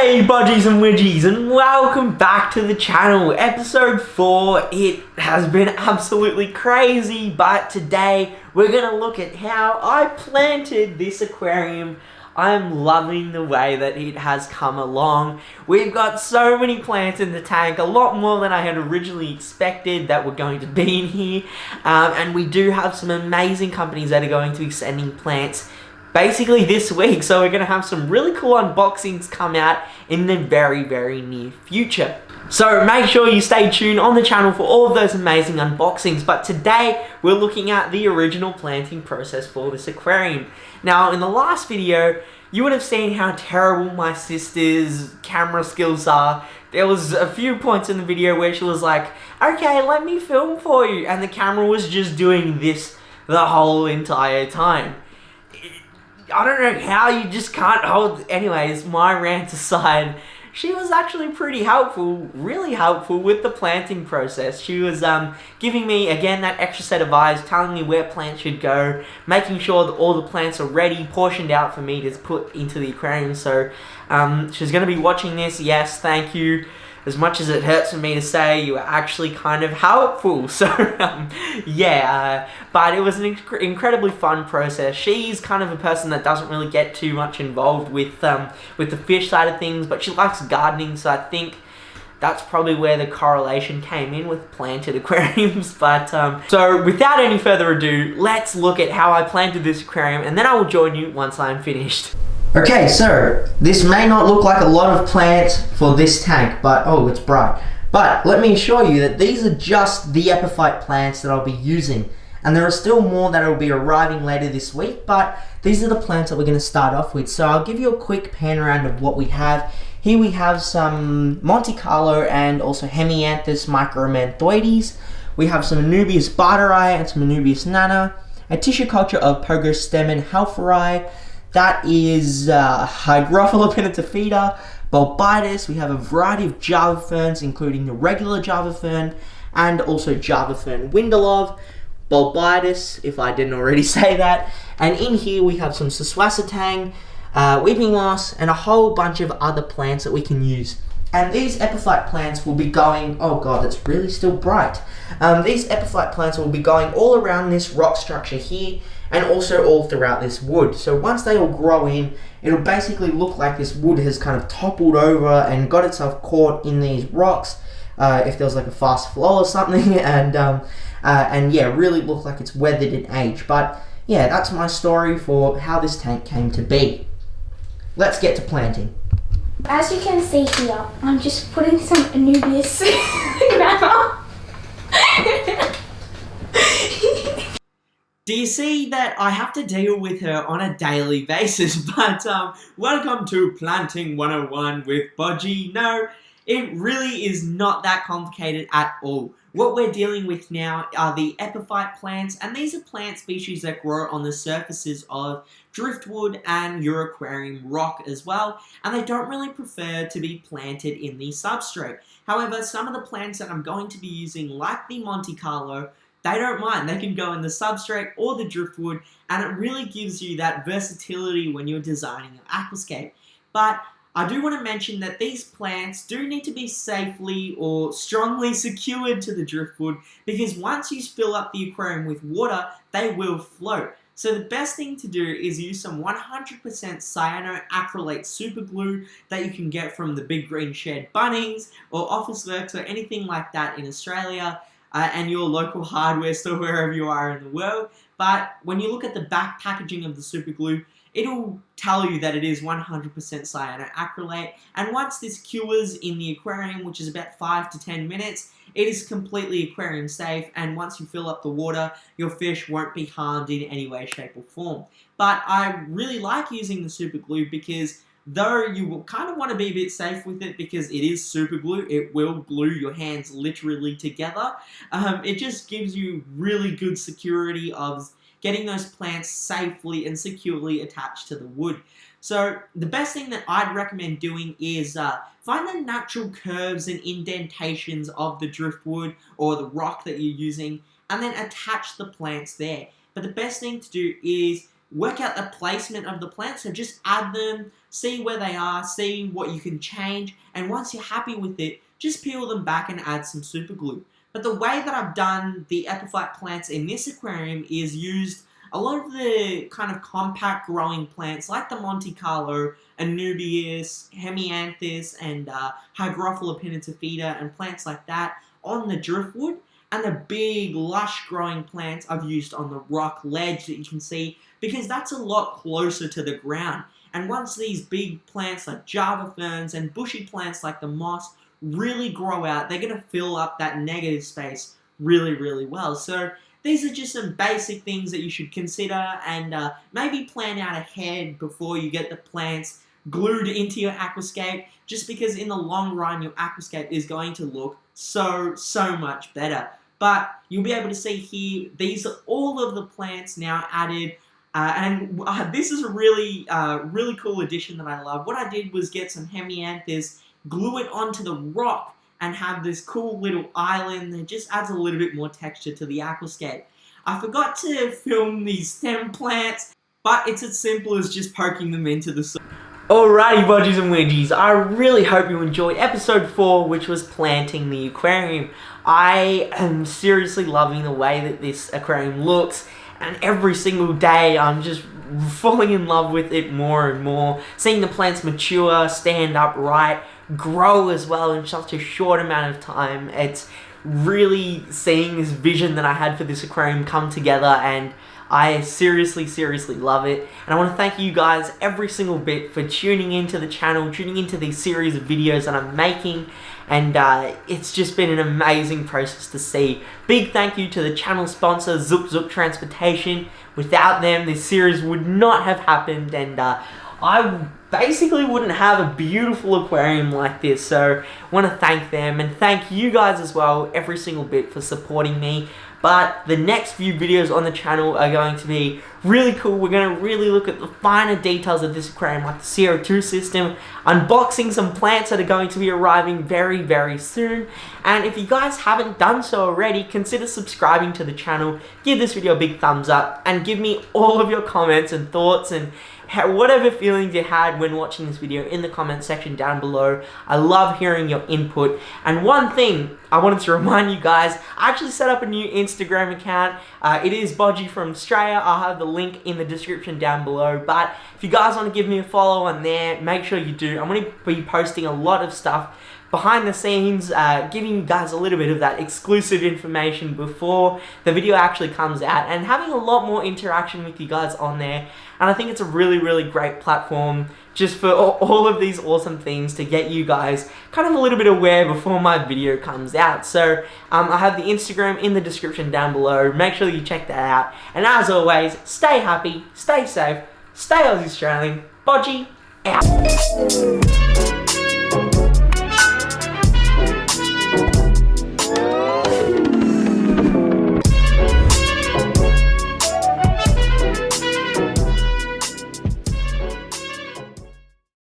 Hey Bodgies and Widgies, and welcome back to the channel. Episode 4, it has been absolutely crazy, but today we're going to look at how I planted this aquarium. I'm loving the way that it has come along. We've got so many plants in the tank, a lot more than I had originally expected that were going to be in here. And we do have some amazing companies that are going to be sending plants basically this week, so we're going to have some really cool unboxings come out in the very, very near future. So make sure you stay tuned on the channel for all of those amazing unboxings, but today we're looking at the original planting process for this aquarium. Now, in the last video, you would have seen how terrible my sister's camera skills are. There was a few points in the video where she was like, okay, let me film for you, and the camera was just doing this the whole entire time. I don't know how you just can't hold... Anyways, my rant aside, she was actually pretty helpful, really helpful with the planting process. She was giving me, again, that extra set of eyes, telling me where plants should go, making sure that all the plants are ready, portioned out for me to put into the aquarium. So she's going to be watching this. Yes, thank you. As much as it hurts for me to say, you were actually kind of helpful. So, yeah, but it was an incredibly fun process. She's kind of a person that doesn't really get too much involved with the fish side of things, but she likes gardening, so I think that's probably where the correlation came in with planted aquariums. But, so without any further ado, let's look at how I planted this aquarium, and then I will join you once I'm finished. Okay, so this may not look like a lot of plants for this tank, but oh, it's bright. But let me assure you that these are just the epiphyte plants that I'll be using. And there are still more that will be arriving later this week, but these are the plants that we're going to start off with. So I'll give you a quick pan around of what we have. Here we have some Monte Carlo and also Hemianthus micromanthoides. We have some Anubias barteri and some Anubias nana. A tissue culture of Pogostemon halfori. That is Hygrophila pinnatophyta, Bulbitis. We have a variety of Java ferns, including the regular Java fern and also Java fern Windelov, Bulbitis, if I didn't already say that. And in here we have some Seswasitang, weeping moss, and a whole bunch of other plants that we can use. And these epiphyte plants will be going, oh god, it's really still bright. These epiphyte plants will be going all around this rock structure here, and also all throughout this wood. So once they all grow in, it'll basically look like this wood has kind of toppled over and got itself caught in these rocks, if there was like a fast flow or something, and yeah, really look like it's weathered in age. But yeah, that's my story for how this tank came to be. Let's get to planting. As you can see here, I'm just putting some Anubias nana. Do you see that I have to deal with her on a daily basis? But welcome to Planting 101 with Bodgie. No, it really is not that complicated at all. What we're dealing with now are the epiphyte plants, and these are plant species that grow on the surfaces of driftwood and your aquarium rock as well, and they don't really prefer to be planted in the substrate. However, some of the plants that I'm going to be using, like the Monte Carlo, they don't mind. They can go in the substrate or the driftwood, and it really gives you that versatility when you're designing your aquascape. But I do want to mention that these plants do need to be safely or strongly secured to the driftwood, because once you fill up the aquarium with water, they will float. So the best thing to do is use some 100% cyanoacrylate superglue that you can get from the Big Green Shed Bunnings or Officeworks or anything like that in Australia, and your local hardware store wherever you are in the world. But when you look at the back packaging of the superglue, it'll tell you that it is 100% cyanoacrylate, and once this cures in the aquarium, which is about 5 to 10 minutes, it is completely aquarium safe, and once you fill up the water, your fish won't be harmed in any way, shape or form. But I really like using the superglue because though you will kind of want to be a bit safe with it because it is super glue, it will glue your hands literally together. It just gives you really good security of getting those plants safely and securely attached to the wood. So the best thing that I'd recommend doing is find the natural curves and indentations of the driftwood or the rock that you're using, and then attach the plants there. But the best thing to do is work out the placement of the plants. So just add them, see where they are, see what you can change, and once you're happy with it, just peel them back and add some super glue. But the way that I've done the epiphyte plants in this aquarium is used a lot of the kind of compact growing plants like the Monte Carlo, Anubias, Hemianthus, and Hygrophila pinnatifida, and plants like that on the driftwood. And the big, lush growing plants I've used on the rock ledge that you can see, because that's a lot closer to the ground. And once these big plants like Java ferns and bushy plants like the moss really grow out, they're going to fill up that negative space really, really well. So these are just some basic things that you should consider, and maybe plan out ahead before you get the plants glued into your aquascape, just because in the long run your aquascape is going to look so much better. But you'll be able to see here, these are all of the plants now added. This is a really cool addition that I love. What I did was get some Hemianthus, glue it onto the rock, and have this cool little island that just adds a little bit more texture to the aquascape. I forgot to film these stem plants, but it's as simple as just poking them into the soil. Alrighty, Bodgies and Widgies, I really hope you enjoyed episode 4, which was planting the aquarium. I am seriously loving the way that this aquarium looks, and every single day I'm just falling in love with it more and more. Seeing the plants mature, stand upright, grow as well in such a short amount of time. It's really seeing this vision that I had for this aquarium come together, and I seriously love it. And I want to thank you guys every single bit for tuning into the channel, tuning into these series of videos that I'm making, and it's just been an amazing process to see. Big thank you to the channel sponsor, Zoop Transportation. Without them, this series would not have happened, and I basically wouldn't have a beautiful aquarium like this. So I want to thank them, and thank you guys as well, every single bit, for supporting me. But the next few videos on the channel are going to be really cool. We're going to really look at the finer details of this aquarium, like the CO2 system, unboxing some plants that are going to be arriving very soon. And if you guys haven't done so already, consider subscribing to the channel, give this video a big thumbs up, and give me all of your comments and thoughts and whatever feelings you had when watching this video in the comment section down below. I love hearing your input. And one thing I wanted to remind you guys, I actually set up a new Instagram account. It is Bodgie from Straya. I'll have the link in the description down below. But if you guys want to give me a follow on there, make sure you do. I'm going to be posting a lot of stuff behind the scenes, giving you guys a little bit of that exclusive information before the video actually comes out, and having a lot more interaction with you guys on there. And I think it's a really great platform just for all of these awesome things to get you guys kind of a little bit aware before my video comes out. So I have the Instagram in the description down below. Make sure you check that out. And as always, stay happy, stay safe, stay Aussie Australian. Bodgie out.